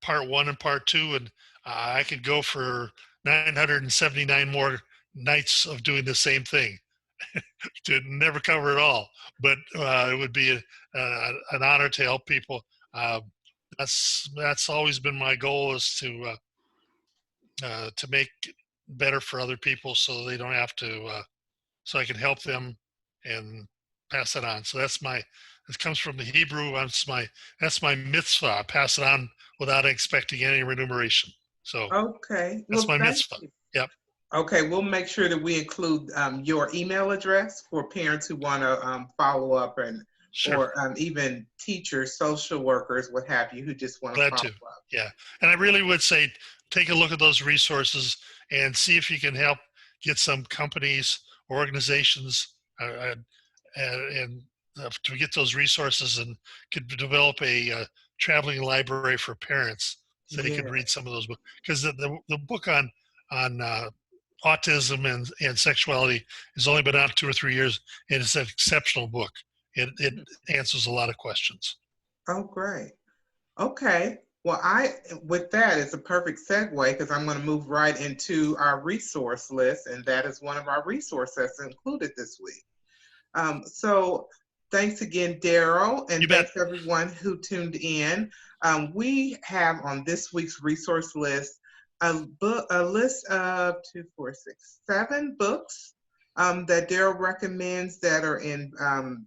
part 1 and part 2, and I could go for 979 more nights of doing the same thing to never cover it all. But it would be an honor to help people. That's always been my goal, is to make it better for other people, so they don't have to. So I can help them and pass it on. So it comes from the Hebrew. That's my mitzvah. Pass it on without expecting any remuneration. So Okay. that's Well, my thank mitzvah. you. Yep. Okay, we'll make sure that we include your email address for parents who want to follow up, Sure. or even teachers, social workers, what have you, who just want to Glad follow to. up. Yeah. And I really would say, take a look at those resources and see if you can help get some companies or organizations and to get those resources, and could develop a traveling library for parents so they could Yeah. read some of those books. Because the book on autism and sexuality has only been out 2 or 3 years, and it's an exceptional book. It answers a lot of questions. Oh, great. Okay. Well, with that, it's a perfect segue, because I'm going to move right into our resource list, and that is one of our resources included this week. So thanks again, Darrel, and thanks everyone who tuned in. We have on this week's resource list a list of 7 books that Darrel recommends, that are in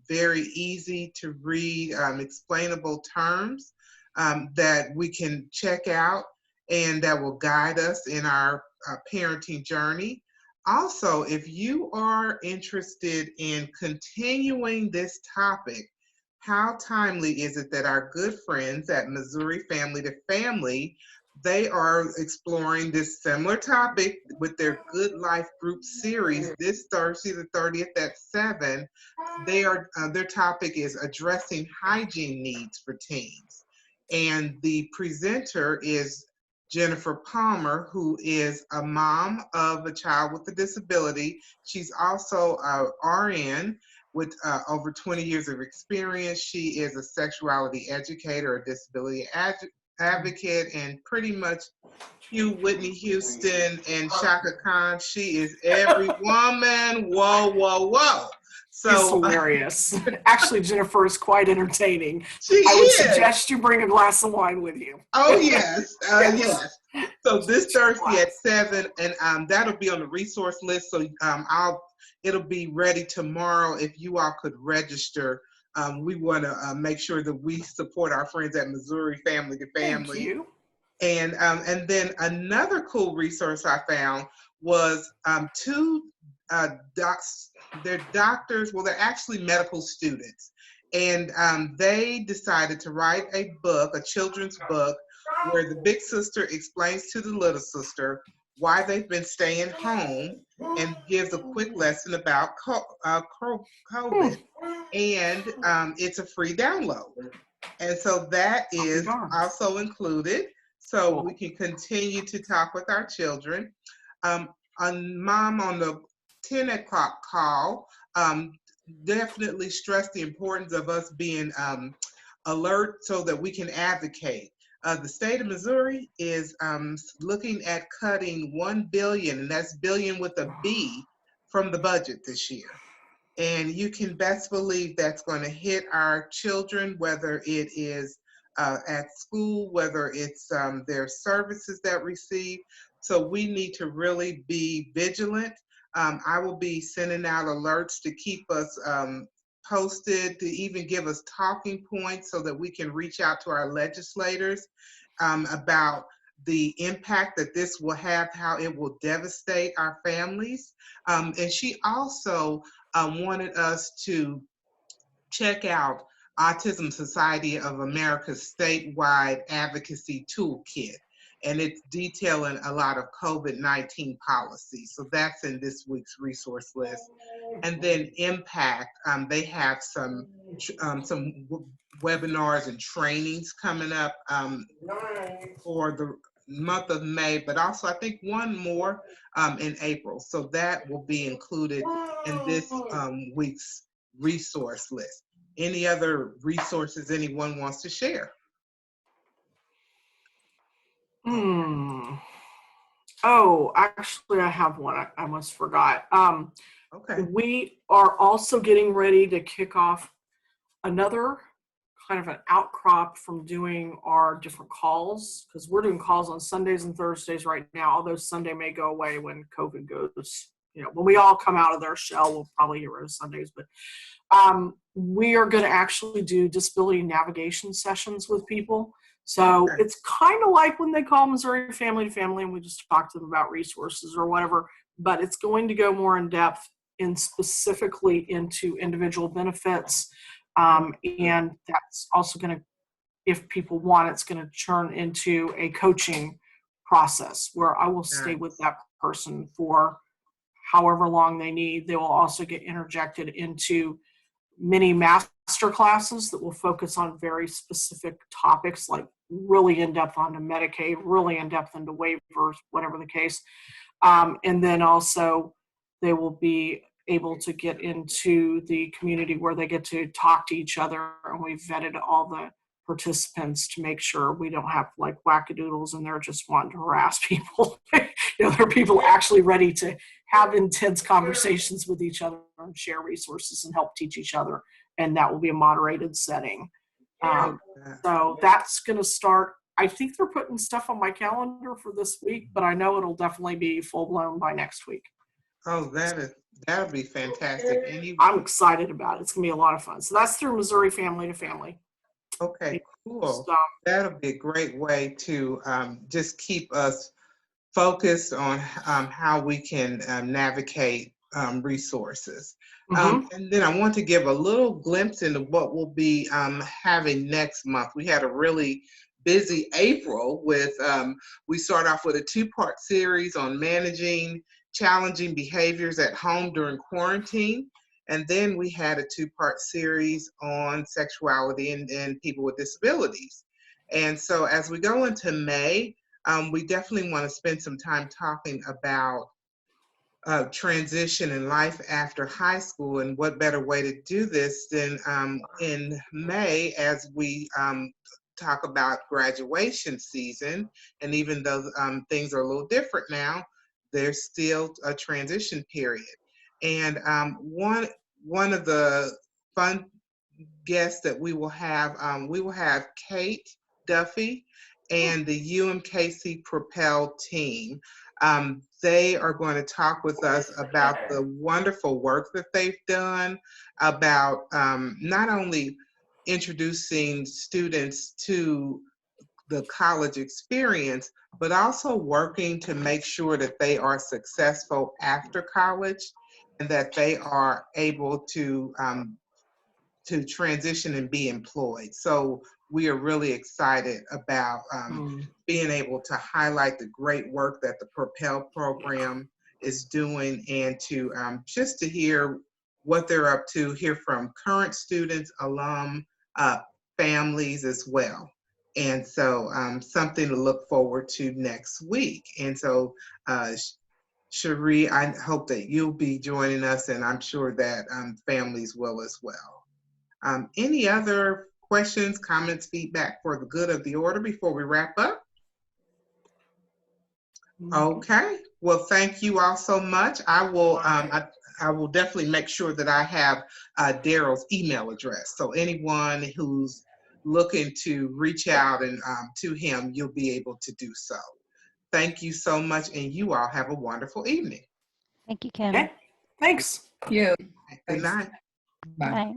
very easy to read, explainable terms, that we can check out and that will guide us in our parenting journey. Also, if you are interested in continuing this topic, how timely is it that our good friends at Missouri Family to Family, they are exploring this similar topic with their Good Life Group series this Thursday the 30th at 7. Their topic is addressing hygiene needs for teens. And the presenter is Jennifer Palmer, who is a mom of a child with a disability. She's also a RN with over 20 years of experience. She is a sexuality educator, a disability advocate, and pretty much Whitney Houston and Shaka Khan. She is every woman. Whoa, whoa, whoa. So she's hilarious. Actually, Jennifer is quite entertaining. I would suggest you bring a glass of wine with you. Oh, yes. Yes. So this Thursday at 7, and that'll be on the resource list. So it'll be ready tomorrow. If you all could register, we want to make sure that we support our friends at Missouri Family to Family. Thank you. And then another cool resource I found was 2 they're doctors. Well, they're actually medical students, and they decided to write a book, a children's book, where the big sister explains to the little sister why they've been staying home, and gives a quick lesson about COVID. And it's a free download, and so that is also included, so we can continue to talk with our children. Mom, on the 10 o'clock call, definitely stress the importance of us being alert so that we can advocate. The state of Missouri is looking at cutting $1 billion, and that's billion with a B, from the budget this year. And you can best believe that's going to hit our children, whether it is at school, whether it's their services that receive. So we need to really be vigilant. I will be sending out alerts to keep us posted, to even give us talking points so that we can reach out to our legislators about the impact that this will have, how it will devastate our families. And she also wanted us to check out Autism Society of America's statewide advocacy toolkit. And it's detailing a lot of COVID-19 policies. So that's in this week's resource list. And then Impact, they have some webinars and trainings coming up for the month of May, but also I think one more in April. So that will be included in this week's resource list. Any other resources anyone wants to share? Oh, actually, I have one. I almost forgot. Okay. We are also getting ready to kick off another kind of an outcrop from doing our different calls, because we're doing calls on Sundays and Thursdays right now, although Sunday may go away when COVID goes, when we all come out of their shell, we'll probably get rid of Sundays. But we are going to actually do disability navigation sessions with people. So it's kind of like when they call Missouri Family to Family and we just talk to them about resources or whatever, but it's going to go more in depth and specifically into individual benefits. And that's also going to, if people want, it's going to turn into a coaching process where I will stay with that person for however long they need. They will also get interjected into mini master classes that will focus on very specific topics, like really in-depth onto Medicaid, really in-depth into waivers, whatever the case. And then also they will be able to get into the community where they get to talk to each other, and we've vetted all the participants to make sure we don't have like wackadoodles and they're just wanting to harass people. There are people actually ready to have intense conversations with each other and share resources and help teach each other, and that will be a moderated setting. So that's going to start. I think they're putting stuff on my calendar for this week, but I know it'll definitely be full-blown by next week. Oh, that'll be fantastic. I'm excited about it. It's going to be a lot of fun. So that's through Missouri Family to Family. Okay, cool. That'll be a great way to just keep us focused on how we can navigate resources. And then I want to give a little glimpse into what we'll be having next month. We had a really busy April with, we start off with a 2-part series on managing challenging behaviors at home during quarantine. And then we had a 2-part series on sexuality and people with disabilities. And so as we go into May, we definitely want to spend some time talking about transition in life after high school, and what better way to do this than in May as we talk about graduation season. And even though things are a little different now, there's still a transition period. And one of the fun guests that we will have Kate Duffy and the UMKC Propel team. They are going to talk with us about the wonderful work that they've done, about not only introducing students to the college experience, but also working to make sure that they are successful after college and that they are able to transition and be employed. So we are really excited about being able to highlight the great work that the Propel program is doing, and to just to hear what they're up to, hear from current students, alum, families as well. And so something to look forward to next week. And so Cherie, I hope that you'll be joining us, and I'm sure that families will as well. Any other questions, comments, feedback for the good of the order before we wrap up? Okay. Well, thank you all so much. I will definitely make sure that I have Darrel's email address. So anyone who's looking to reach out and to him, you'll be able to do so. Thank you so much, and you all have a wonderful evening. Thank you, Kim. Okay. Thanks. Yeah. Good night. Bye. Bye.